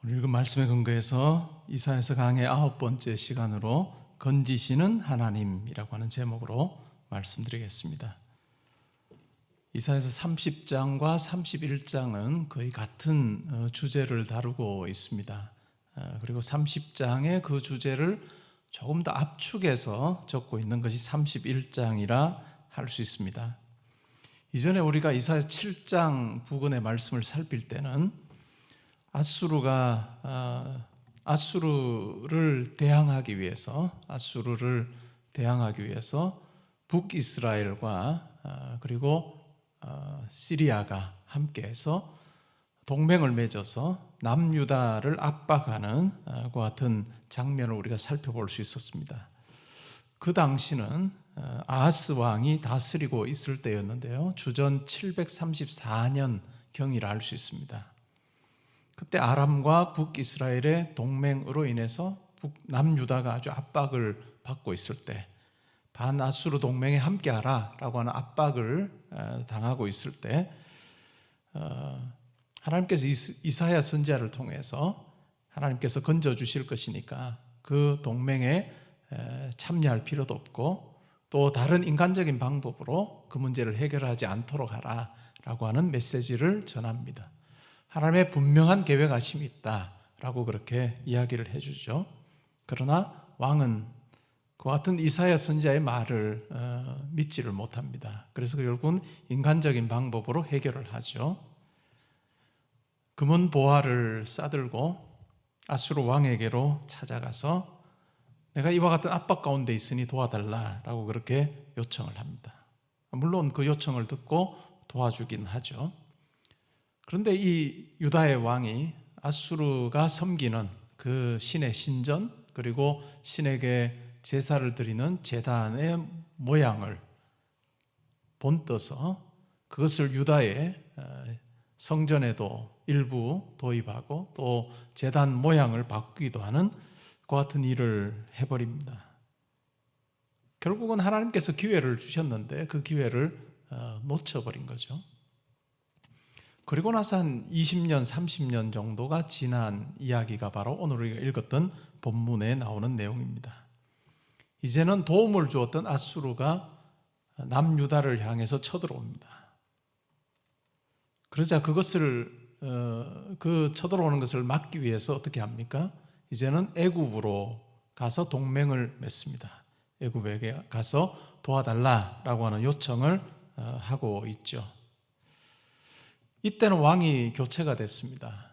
오늘 읽은 말씀에 근거해서 이사야서 강의 9번째 시간으로 건지시는 하나님이라고 하는 제목으로 말씀드리겠습니다. 이사야서 30장과 31장은 거의 같은 주제를 다루고 있습니다. 그리고 30장의 그 주제를 조금 더 압축해서 적고 있는 것이 31장이라 할 수 있습니다. 이전에 우리가 이사야 7장 부근의 말씀을 살필 때는 아수르를 대항하기 위해서 북이스라엘과 그리고 시리아가 함께해서 동맹을 맺어서 남유다를 압박하는 그 같은 장면을 우리가 살펴볼 수 있었습니다. 그 당시는 아하스 왕이 다스리고 있을 때였는데요, 주전 734년 경이라 할 수 있습니다. 그때 아람과 북이스라엘의 동맹으로 인해서 남유다가 아주 압박을 받고 있을 때, 반아수르 동맹에 함께하라 라고 하는 압박을 당하고 있을 때 하나님께서 이사야 선지자를 통해서 하나님께서 건져주실 것이니까 그 동맹에 참여할 필요도 없고 또 다른 인간적인 방법으로 그 문제를 해결하지 않도록 하라 라고 하는 메시지를 전합니다. 하나님의 분명한 계획하심이 있다라고 그렇게 이야기를 해주죠. 그러나 왕은 그 같은 이사야 선지자의 말을 믿지를 못합니다. 그래서 결국은 인간적인 방법으로 해결을 하죠. 금은 보화를 싸들고 아수르 왕에게로 찾아가서 내가 이와 같은 압박 가운데 있으니 도와달라라고 그렇게 요청을 합니다. 물론 그 요청을 듣고 도와주긴 하죠. 그런데 이 유다의 왕이 아수르가 섬기는 그 신의 신전, 그리고 신에게 제사를 드리는 제단의 모양을 본떠서 그것을 유다의 성전에도 일부 도입하고 또 제단 모양을 바꾸기도 하는 그 같은 일을 해버립니다. 결국은 하나님께서 기회를 주셨는데 그 기회를 놓쳐버린 거죠. 그리고 나서 한 20년, 30년 정도가 지난 이야기가 바로 오늘 우리가 읽었던 본문에 나오는 내용입니다. 이제는 도움을 주었던 아수르가 남유다를 향해서 쳐들어옵니다. 그러자 그 쳐들어오는 것을 막기 위해서 어떻게 합니까? 이제는 애굽으로 가서 동맹을 맺습니다. 애굽에게 가서 도와달라라고 하는 요청을 하고 있죠. 이때는 왕이 교체가 됐습니다.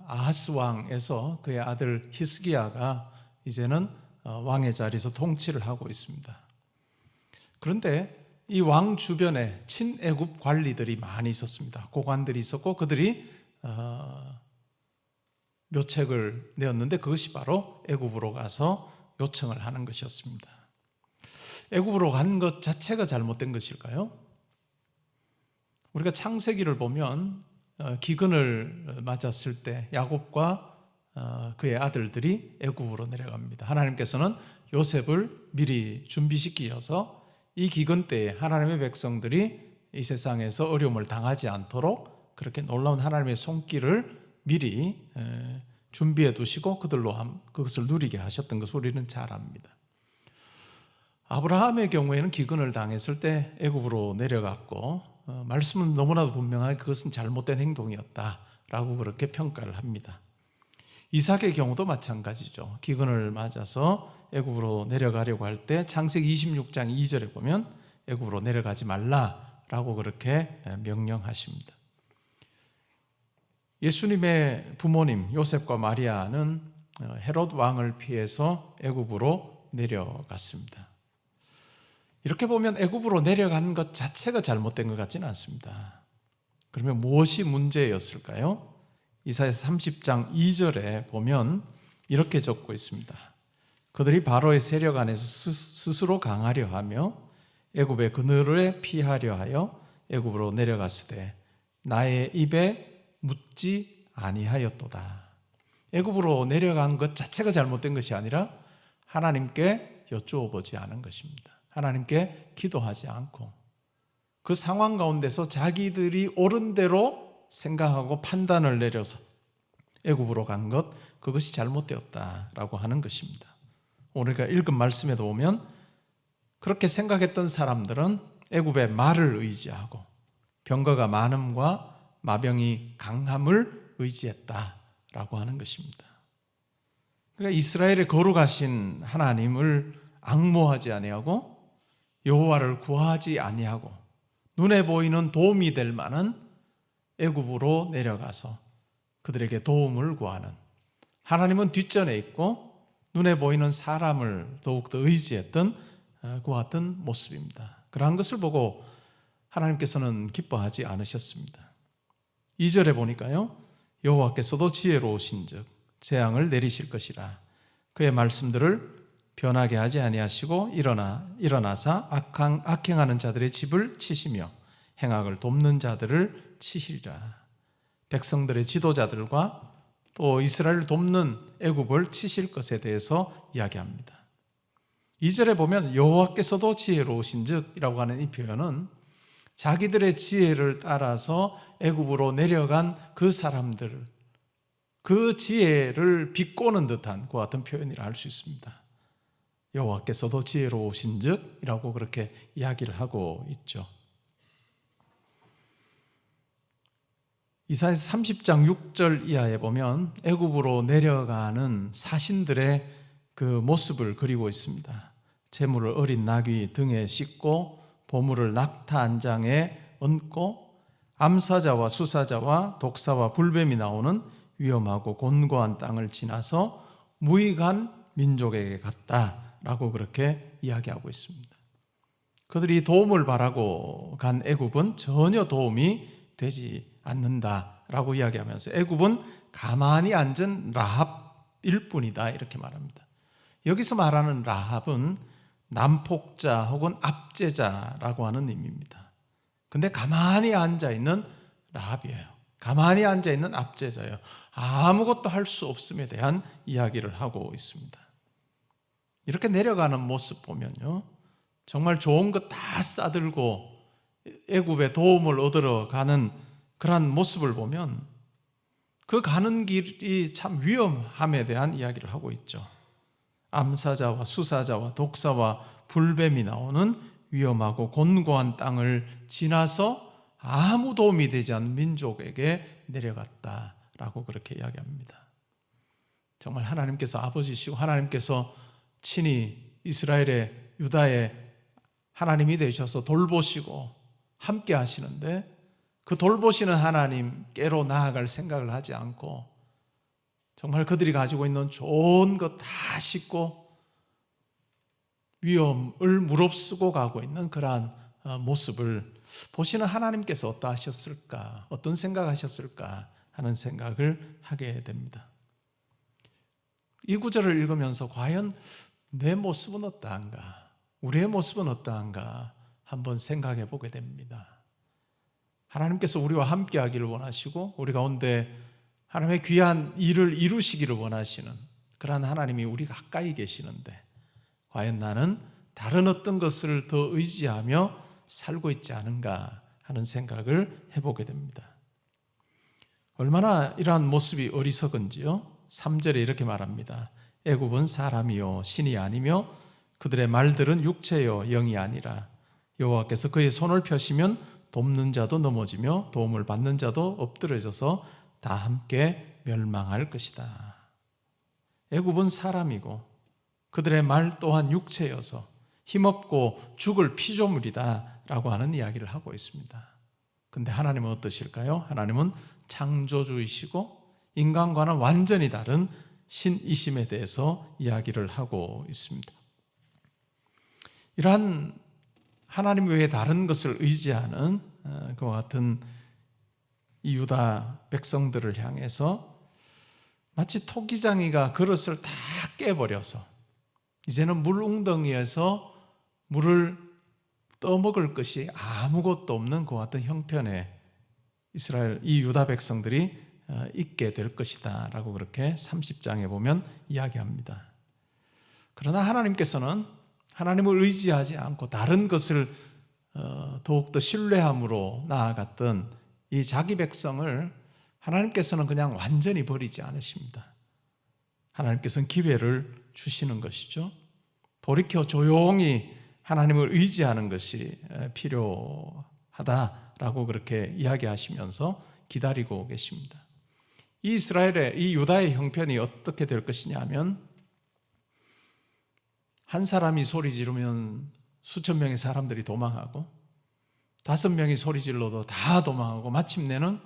아하스 왕에서 그의 아들 히스기야가 이제는 왕의 자리에서 통치를 하고 있습니다. 그런데 이 왕 주변에 친애굽 관리들이 많이 있었습니다. 고관들이 있었고 그들이 묘책을 내었는데 그것이 바로 애굽으로 가서 요청을 하는 것이었습니다. 애굽으로 간 것 자체가 잘못된 것일까요? 우리가 창세기를 보면 기근을 맞았을 때 야곱과 그의 아들들이 애굽으로 내려갑니다. 하나님께서는 요셉을 미리 준비시키셔서 이 기근 때에 하나님의 백성들이 이 세상에서 어려움을 당하지 않도록 그렇게 놀라운 하나님의 손길을 미리 준비해 두시고 그들로 그것을 누리게 하셨던 것을 우리는 잘 압니다. 아브라함의 경우에는 기근을 당했을 때 애굽으로 내려갔고 말씀은 너무나도 분명하게 그것은 잘못된 행동이었다라고 그렇게 평가를 합니다. 이삭의 경우도 마찬가지죠. 기근을 맞아서 애굽으로 내려가려고 할 때 창세기 26장 2절에 보면 애굽으로 내려가지 말라라고 그렇게 명령하십니다. 예수님의 부모님 요셉과 마리아는 헤롯 왕을 피해서 애굽으로 내려갔습니다. 이렇게 보면 애굽으로 내려간 것 자체가 잘못된 것 같지는 않습니다. 그러면 무엇이 문제였을까요? 이사야서 30장 2절에 보면 이렇게 적고 있습니다. 그들이 바로의 세력 안에서 스스로 강하려 하며 애굽의 그늘에 피하려 하여 애굽으로 내려갔으되 나의 입에 묻지 아니하였도다. 애굽으로 내려간 것 자체가 잘못된 것이 아니라 하나님께 여쭈어보지 않은 것입니다. 하나님께 기도하지 않고 그 상황 가운데서 자기들이 옳은 대로 생각하고 판단을 내려서 애굽으로 간 것, 그것이 잘못되었다라고 하는 것입니다. 우리가 읽은 말씀에도 보면 그렇게 생각했던 사람들은 애굽의 말을 의지하고 병거가 많음과 마병이 강함을 의지했다라고 하는 것입니다. 그러니까 이스라엘의 거룩하신 하나님을 앙모하지 아니하고 여호와를 구하지 아니하고 눈에 보이는 도움이 될 만한 애굽으로 내려가서 그들에게 도움을 구하는, 하나님은 뒷전에 있고 눈에 보이는 사람을 더욱더 의지했던 그와 같은 모습입니다. 그러한 것을 보고 하나님께서는 기뻐하지 않으셨습니다. 2절에 보니까요, 여호와께서도 지혜로우신즉 재앙을 내리실 것이라 그의 말씀들을 변하게 하지 아니하시고 일어나사 악행하는 자들의 집을 치시며 행악을 돕는 자들을 치시리라. 백성들의 지도자들과 또 이스라엘을 돕는 애굽을 치실 것에 대해서 이야기합니다. 2절에 보면 여호와께서도 지혜로우신즉이라고 하는 이 표현은 자기들의 지혜를 따라서 애굽으로 내려간 그 사람들, 그 지혜를 비꼬는 듯한 그와 같은 표현이라 할 수 있습니다. 여호와께서도 지혜로우신즉이라고 그렇게 이야기를 하고 있죠. 이사야서 30장 6절 이하에 보면 애굽으로 내려가는 사신들의 그 모습을 그리고 있습니다. 재물을 어린 나귀 등에 싣고 보물을 낙타 안장에 얹고 암사자와 수사자와 독사와 불뱀이 나오는 위험하고 곤고한 땅을 지나서 무익한 민족에게 갔다라고 그렇게 이야기하고 있습니다. 그들이 도움을 바라고 간 애굽은 전혀 도움이 되지 않는다라고 이야기하면서 애굽은 가만히 앉은 라합일 뿐이다 이렇게 말합니다. 여기서 말하는 라합은 난폭자 혹은 압제자라고 하는 의미입니다. 근데 가만히 앉아있는 라합이에요. 가만히 앉아있는 압제자예요. 아무것도 할 수 없음에 대한 이야기를 하고 있습니다. 이렇게 내려가는 모습 보면요, 정말 좋은 것 다 싸들고 애굽의 도움을 얻으러 가는 그러한 모습을 보면 그 가는 길이 참 위험함에 대한 이야기를 하고 있죠. 암사자와 수사자와 독사와 불뱀이 나오는 위험하고 곤고한 땅을 지나서 아무 도움이 되지 않는 민족에게 내려갔다라고 그렇게 이야기합니다. 정말 하나님께서 아버지시고 하나님께서 친히 이스라엘의 유다의 하나님이 되셔서 돌보시고 함께 하시는데 그 돌보시는 하나님께로 나아갈 생각을 하지 않고 정말 그들이 가지고 있는 좋은 것 다 싣고 위험을 무릅쓰고 가고 있는 그러한 모습을 보시는 하나님께서 어떠하셨을까, 어떤 생각하셨을까 하는 생각을 하게 됩니다. 이 구절을 읽으면서 과연 내 모습은 어떠한가, 우리의 모습은 어떠한가 한번 생각해 보게 됩니다. 하나님께서 우리와 함께 하기를 원하시고 우리 가운데 하나님의 귀한 일을 이루시기를 원하시는 그러한 하나님이 우리 가까이 계시는데 과연 나는 다른 어떤 것을 더 의지하며 살고 있지 않은가 하는 생각을 해보게 됩니다. 얼마나 이러한 모습이 어리석은지요. 3절에 이렇게 말합니다. 애굽은 사람이요 신이 아니며 그들의 말들은 육체요 영이 아니라 여호와께서 그의 손을 펴시면 돕는 자도 넘어지며 도움을 받는 자도 엎드러져서 다 함께 멸망할 것이다. 애굽은 사람이고 그들의 말 또한 육체여서 힘없고 죽을 피조물이다 라고 하는 이야기를 하고 있습니다. 근데 하나님은 어떠실까요? 하나님은 창조주이시고 인간과는 완전히 다른 신이심에 대해서 이야기를 하고 있습니다. 이러한 하나님 외에 다른 것을 의지하는 그와 같은 이 유다 백성들을 향해서 마치 토기장이가 그릇을 다 깨버려서 이제는 물 웅덩이에서 물을 떠먹을 것이 아무것도 없는 그와 같은 형편에 이스라엘 이 유다 백성들이 있게 될 것이다 라고 그렇게 30장에 보면 이야기합니다. 그러나 하나님께서는 하나님을 의지하지 않고 다른 것을 더욱더 신뢰함으로 나아갔던 이 자기 백성을 하나님께서는 그냥 완전히 버리지 않으십니다. 하나님께서는 기회를 주시는 것이죠. 돌이켜 조용히 하나님을 의지하는 것이 필요하다라고 그렇게 이야기하시면서 기다리고 계십니다. 이 유다의 형편이 어떻게 될 것이냐 하면, 한 사람이 소리 지르면 수천 명의 사람들이 도망하고, 5명이 소리 질러도 다 도망하고, 마침내는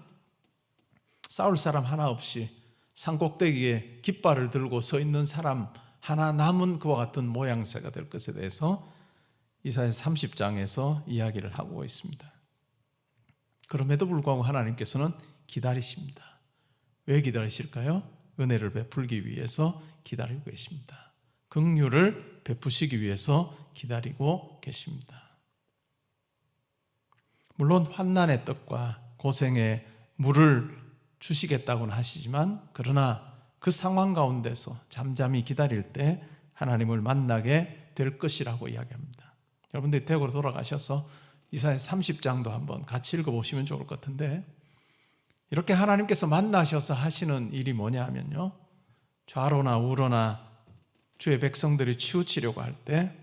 싸울 사람 하나 없이 산꼭대기에 깃발을 들고 서 있는 사람 하나 남은 그와 같은 모양새가 될 것에 대해서 이사야 30장에서 이야기를 하고 있습니다. 그럼에도 불구하고 하나님께서는 기다리십니다. 왜 기다리실까요? 은혜를 베풀기 위해서 기다리고 계십니다. 긍휼을 베푸시기 위해서 기다리고 계십니다. 물론 환난의 떡과 고생의 물을 주시겠다고는 하시지만, 그러나 그 상황 가운데서 잠잠히 기다릴 때 하나님을 만나게 될 것이라고 이야기합니다. 여러분들이 대구로 돌아가셔서 이사야 30장도 한번 같이 읽어보시면 좋을 것 같은데, 이렇게 하나님께서 만나셔서 하시는 일이 뭐냐 하면요, 좌로나 우로나 주의 백성들이 치우치려고 할 때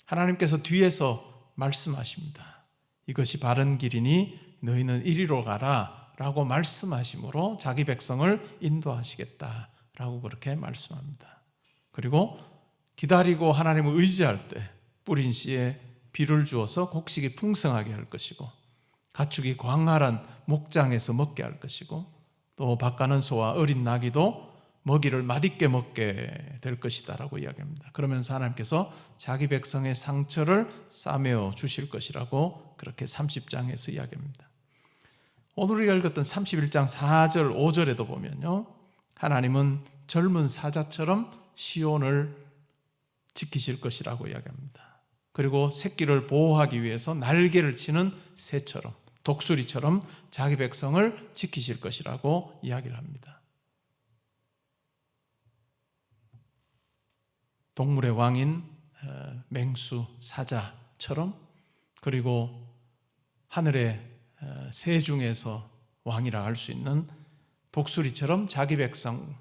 하나님께서 뒤에서 말씀하십니다. 이것이 바른 길이니 너희는 이리로 가라 라고 말씀하심으로 자기 백성을 인도하시겠다라고 그렇게 말씀합니다. 그리고 기다리고 하나님을 의지할 때 뿌린 씨에 비를 주어서 곡식이 풍성하게 할 것이고, 가축이 광활한 목장에서 먹게 할 것이고, 또 밭가는 소와 어린 나귀도 먹이를 맛있게 먹게 될 것이다 라고 이야기합니다. 그러면서 하나님께서 자기 백성의 상처를 싸매어 주실 것이라고 그렇게 30장에서 이야기합니다. 오늘 우리가 읽었던 31장 4절 5절에도 보면요, 하나님은 젊은 사자처럼 시온을 지키실 것이라고 이야기합니다. 그리고 새끼를 보호하기 위해서 날개를 치는 새처럼, 독수리처럼 자기 백성을 지키실 것이라고 이야기를 합니다. 동물의 왕인 맹수, 사자처럼, 그리고 하늘의 새 중에서 왕이라 할 수 있는 독수리처럼 자기 백성,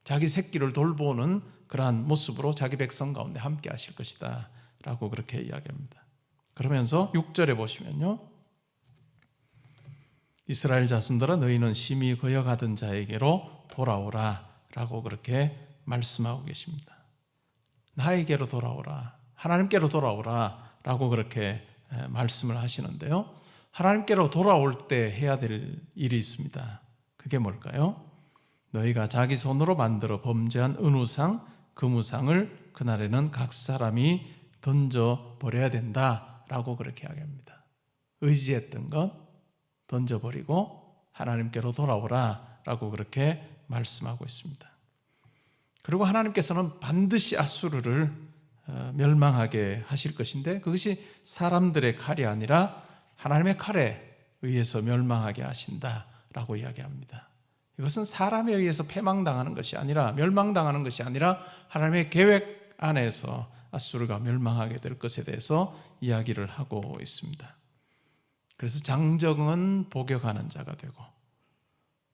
자기 새끼를 돌보는 그러한 모습으로 자기 백성 가운데 함께 하실 것이다 라고 그렇게 이야기합니다. 그러면서 6절에 보시면요, 이스라엘 자손들아 너희는 심히 거역하던 자에게로 돌아오라 라고 그렇게 말씀하고 계십니다. 나에게로 돌아오라, 하나님께로 돌아오라 라고 그렇게 말씀을 하시는데요, 하나님께로 돌아올 때 해야 될 일이 있습니다. 그게 뭘까요? 너희가 자기 손으로 만들어 범죄한 은우상, 금우상을 그날에는 각 사람이 던져버려야 된다라고 그렇게 이야기합니다. 의지했던 것 던져버리고 하나님께로 돌아오라라고 그렇게 말씀하고 있습니다. 그리고 하나님께서는 반드시 아수르를 멸망하게 하실 것인데, 그것이 사람들의 칼이 아니라 하나님의 칼에 의해서 멸망하게 하신다라고 이야기합니다. 이것은 사람에 의해서 패망당하는 것이 아니라, 멸망당하는 것이 아니라 하나님의 계획 안에서 아수르가 멸망하게 될 것에 대해서 이야기를 하고 있습니다. 그래서 장정은 복역하는 자가 되고,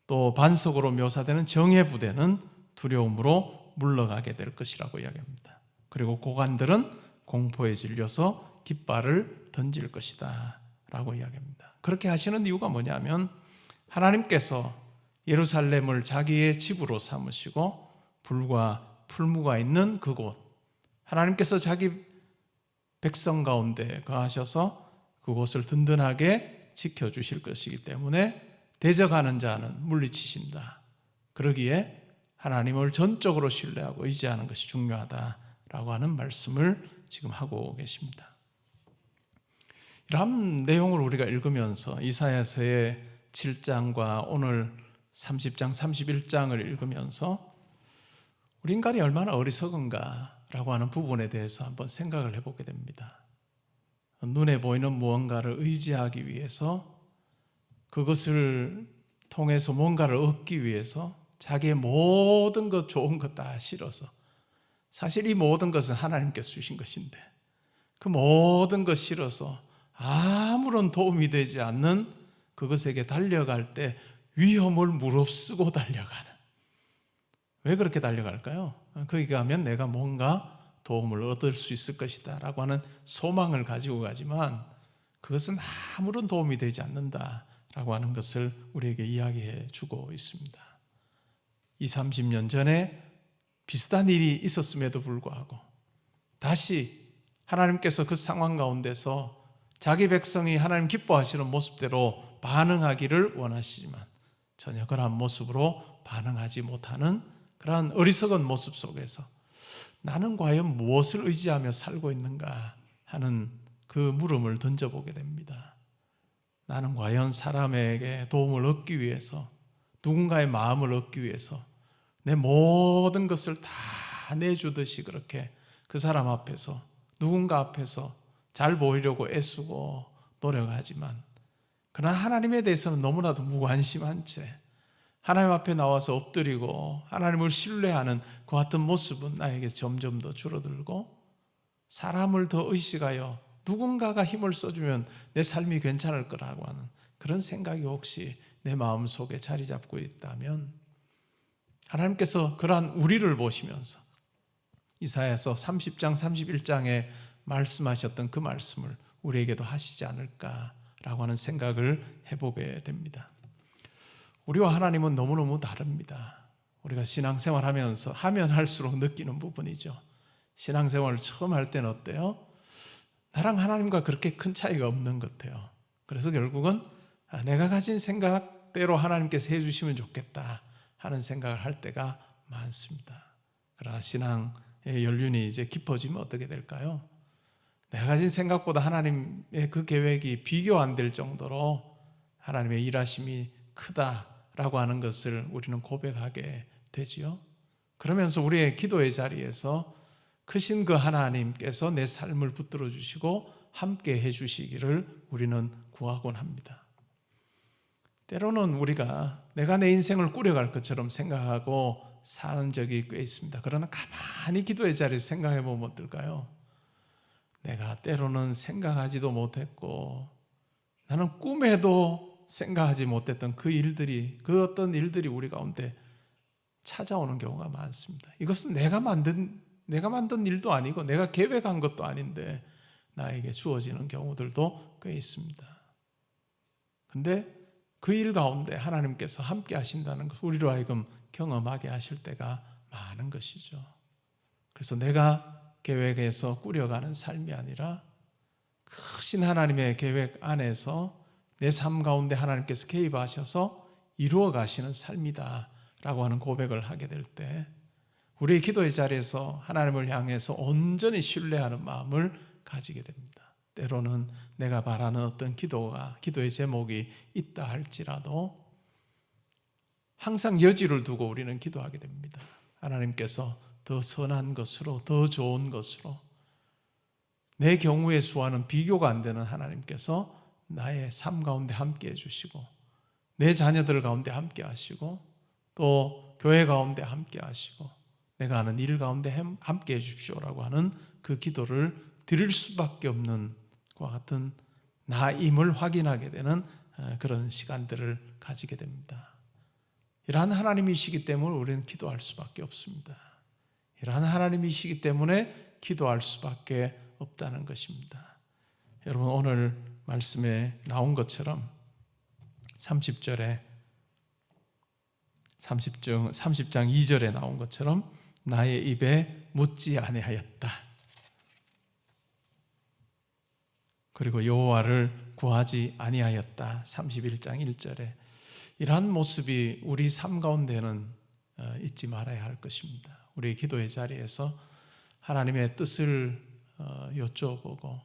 또 반석으로 묘사되는 정예 부대는 두려움으로 물러가게 될 것이라고 이야기합니다. 그리고 고관들은 공포에 질려서 깃발을 던질 것이다 라고 이야기합니다. 그렇게 하시는 이유가 뭐냐면, 하나님께서 예루살렘을 자기의 집으로 삼으시고 불과 풀무가 있는 그곳, 하나님께서 자기 백성 가운데 거하셔서 그곳을 든든하게 지켜주실 것이기 때문에 대적하는 자는 물리치신다. 그러기에 하나님을 전적으로 신뢰하고 의지하는 것이 중요하다라고 하는 말씀을 지금 하고 계십니다. 이런 내용을 우리가 읽으면서 이사야서의 7장과 오늘 30장, 31장을 읽으면서 우리 인간이 얼마나 어리석은가라고 하는 부분에 대해서 한번 생각을 해보게 됩니다. 눈에 보이는 무언가를 의지하기 위해서, 그것을 통해서 뭔가를 얻기 위해서 자기의 모든 것, 좋은 것 다 실어서, 사실 이 모든 것은 하나님께서 주신 것인데 그 모든 것 실어서 아무런 도움이 되지 않는 그것에게 달려갈 때 위험을 무릅쓰고 달려가는. 왜 그렇게 달려갈까요? 거기 가면 내가 뭔가 도움을 얻을 수 있을 것이다 라고 하는 소망을 가지고 가지만 그것은 아무런 도움이 되지 않는다 라고 하는 것을 우리에게 이야기해 주고 있습니다. 20, 30년 전에 비슷한 일이 있었음에도 불구하고 다시 하나님께서 그 상황 가운데서 자기 백성이 하나님 기뻐하시는 모습대로 반응하기를 원하시지만 전혀 그러한 모습으로 반응하지 못하는 그러한 어리석은 모습 속에서 나는 과연 무엇을 의지하며 살고 있는가 하는 그 물음을 던져보게 됩니다. 나는 과연 사람에게 도움을 얻기 위해서, 누군가의 마음을 얻기 위해서 내 모든 것을 다 내주듯이 그렇게 그 사람 앞에서, 누군가 앞에서 잘 보이려고 애쓰고 노력하지만 그러나 하나님에 대해서는 너무나도 무관심한 채 하나님 앞에 나와서 엎드리고 하나님을 신뢰하는 그 같은 모습은 나에게 점점 더 줄어들고, 사람을 더 의식하여 누군가가 힘을 써주면 내 삶이 괜찮을 거라고 하는 그런 생각이 혹시 내 마음속에 자리 잡고 있다면 하나님께서 그러한 우리를 보시면서 이사야서 30장 31장에 말씀하셨던 그 말씀을 우리에게도 하시지 않을까라고 하는 생각을 해보게 됩니다. 우리와 하나님은 너무너무 다릅니다. 우리가 신앙생활하면서 하면 할수록 느끼는 부분이죠. 신앙생활을 처음 할 때는 어때요? 나랑 하나님과 그렇게 큰 차이가 없는 것 같아요. 그래서 결국은 내가 가진 생각대로 하나님께서 해주시면 좋겠다 하는 생각을 할 때가 많습니다. 그러나 신앙의 연륜이 이제 깊어지면 어떻게 될까요? 내가 가진 생각보다 하나님의 그 계획이 비교 안 될 정도로 하나님의 일하심이 크다라고 하는 것을 우리는 고백하게 되지요. 그러면서 우리의 기도의 자리에서 크신 그 하나님께서 내 삶을 붙들어 주시고 함께 해 주시기를 우리는 구하곤 합니다. 때로는 우리가 내가 내 인생을 꾸려갈 것처럼 생각하고 사는 적이 꽤 있습니다. 그러나 가만히 기도의 자리에서 생각해 보면 어떨까요? 내가 때로는 생각하지도 못했고 나는 꿈에도 생각하지 못했던 그 일들이, 그 어떤 일들이 우리 가운데 찾아오는 경우가 많습니다. 이것은 내가 만든 일도 아니고 내가 계획한 것도 아닌데 나에게 주어지는 경우들도 꽤 있습니다. 근데 그 일 가운데 하나님께서 함께 하신다는 것, 우리로 하여금 경험하게 하실 때가 많은 것이죠. 그래서 내가 계획해서 꾸려가는 삶이 아니라 크신 하나님의 계획 안에서 내 삶 가운데 하나님께서 개입하셔서 이루어 가시는 삶이다 라고 하는 고백을 하게 될 때 우리의 기도의 자리에서 하나님을 향해서 온전히 신뢰하는 마음을 가지게 됩니다. 때로는 내가 바라는 어떤 기도의 제목이 있다 할지라도 항상 여지를 두고 우리는 기도하게 됩니다. 하나님께서 더 선한 것으로, 더 좋은 것으로, 내 경우의 수와는 비교가 안 되는 하나님께서 나의 삶 가운데 함께 해주시고 내 자녀들 가운데 함께 하시고 또 교회 가운데 함께 하시고 내가 하는 일 가운데 함께 해주십시오라고 하는 그 기도를 드릴 수밖에 없는 것과 같은 나임을 확인하게 되는 그런 시간들을 가지게 됩니다. 이러한 하나님이시기 때문에 우리는 기도할 수밖에 없습니다. 이러한 하나님이시기 때문에 기도할 수밖에 없다는 것입니다. 여러분, 오늘 말씀에 나온 것처럼 30장 2절에 나온 것처럼 나의 입에 묻지 아니하였다. 그리고 여호와를 구하지 아니하였다. 31장 1절에 이러한 모습이 우리 삶 가운데는 잊지 말아야 할 것입니다. 우리의 기도의 자리에서 하나님의 뜻을 여쭤보고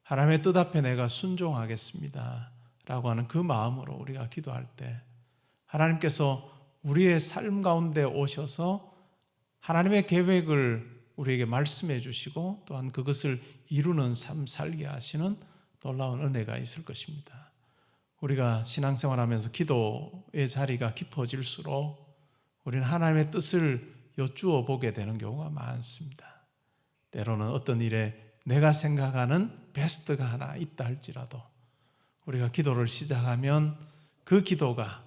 하나님의 뜻 앞에 내가 순종하겠습니다 라고 하는 그 마음으로 우리가 기도할 때 하나님께서 우리의 삶 가운데 오셔서 하나님의 계획을 우리에게 말씀해 주시고 또한 그것을 이루는 삶 살게 하시는 놀라운 은혜가 있을 것입니다. 우리가 신앙생활하면서 기도의 자리가 깊어질수록 우리는 하나님의 뜻을 여쭈어 보게 되는 경우가 많습니다. 때로는 어떤 일에 내가 생각하는 베스트가 하나 있다 할지라도 우리가 기도를 시작하면 그 기도가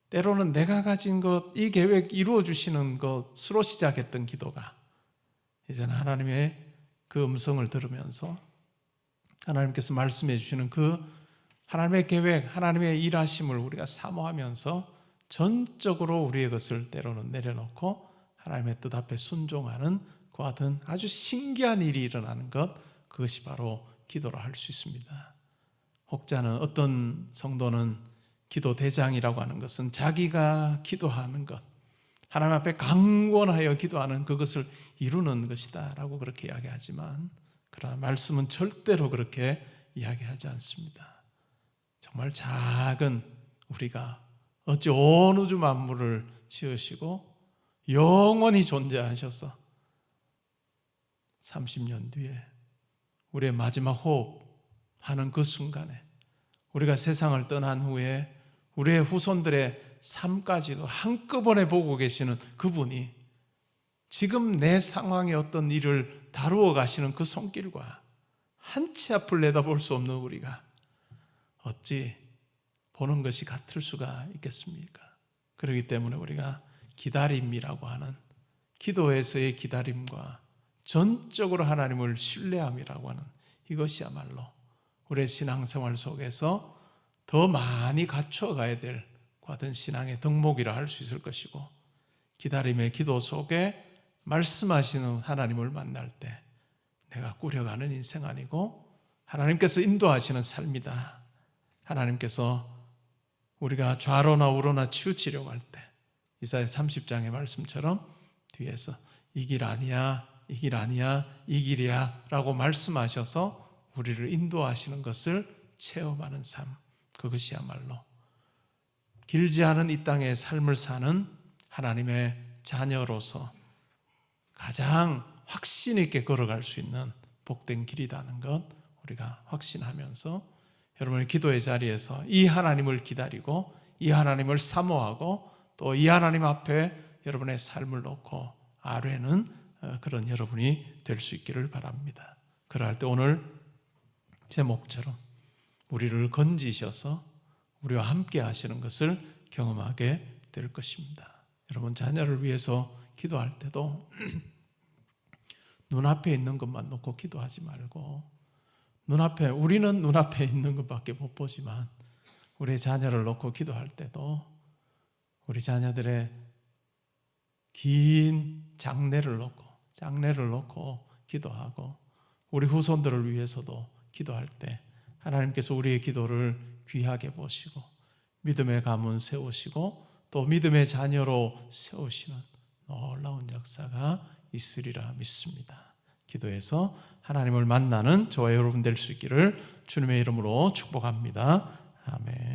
때로는 내가 가진 것, 이 계획 이루어 주시는 것으로 시작했던 기도가 이제는 하나님의 그 음성을 들으면서 하나님께서 말씀해 주시는 그 하나님의 계획, 하나님의 일하심을 우리가 사모하면서 전적으로 우리의 것을 때로는 내려놓고 하나님의 뜻 앞에 순종하는 그와 같은 아주 신기한 일이 일어나는 것, 그것이 바로 기도로 할 수 있습니다. 혹자는, 어떤 성도는 기도 대장이라고 하는 것은 자기가 기도하는 것, 하나님 앞에 강권하여 기도하는 그것을 이루는 것이다 라고 그렇게 이야기하지만, 그러나 말씀은 절대로 그렇게 이야기하지 않습니다. 정말 작은 우리가 어찌 온 우주 만물을 지으시고 영원히 존재하셔서 30년 뒤에 우리의 마지막 호흡하는 그 순간에 우리가 세상을 떠난 후에 우리의 후손들의 삶까지도 한꺼번에 보고 계시는 그분이 지금 내 상황의 어떤 일을 다루어 가시는 그 손길과 한 치 앞을 내다볼 수 없는 우리가 어찌 보는 것이 같을 수가 있겠습니까? 그렇기 때문에 우리가 기다림이라고 하는, 기도에서의 기다림과 전적으로 하나님을 신뢰함이라고 하는 이것이야말로 우리의 신앙생활 속에서 더 많이 갖춰가야 될 같은 신앙의 덕목이라 할 수 있을 것이고, 기다림의 기도 속에 말씀하시는 하나님을 만날 때 내가 꾸려가는 인생 아니고 하나님께서 인도하시는 삶이다. 하나님께서 우리가 좌로나 우로나 치우치려고 할 때 이사야 30장의 말씀처럼 뒤에서 이 길 아니야, 이 길 아니야, 이 길이야 라고 말씀하셔서 우리를 인도하시는 것을 체험하는 삶, 그것이야말로 길지 않은 이 땅의 삶을 사는 하나님의 자녀로서 가장 확신 있게 걸어갈 수 있는 복된 길이라는 것 우리가 확신하면서 여러분의 기도의 자리에서 이 하나님을 기다리고 이 하나님을 사모하고 또 이 하나님 앞에 여러분의 삶을 놓고 아뢰는 그런 여러분이 될 수 있기를 바랍니다. 그럴 때 오늘 제목처럼 우리를 건지셔서 우리와 함께 하시는 것을 경험하게 될 것입니다. 여러분, 자녀를 위해서 기도할 때도 눈앞에 있는 것만 놓고 기도하지 말고, 우리는 눈앞에 있는 것밖에 못 보지만 우리의 자녀를 놓고 기도할 때도 우리 자녀들의 긴 장래를 놓고 기도하고, 우리 후손들을 위해서도 기도할 때 하나님께서 우리의 기도를 귀하게 보시고 믿음의 가문 세우시고 또 믿음의 자녀로 세우시는 놀라운 역사가 있으리라 믿습니다. 기도해서 하나님을 만나는 저와 여러분 될 수 있기를 주님의 이름으로 축복합니다. 아멘.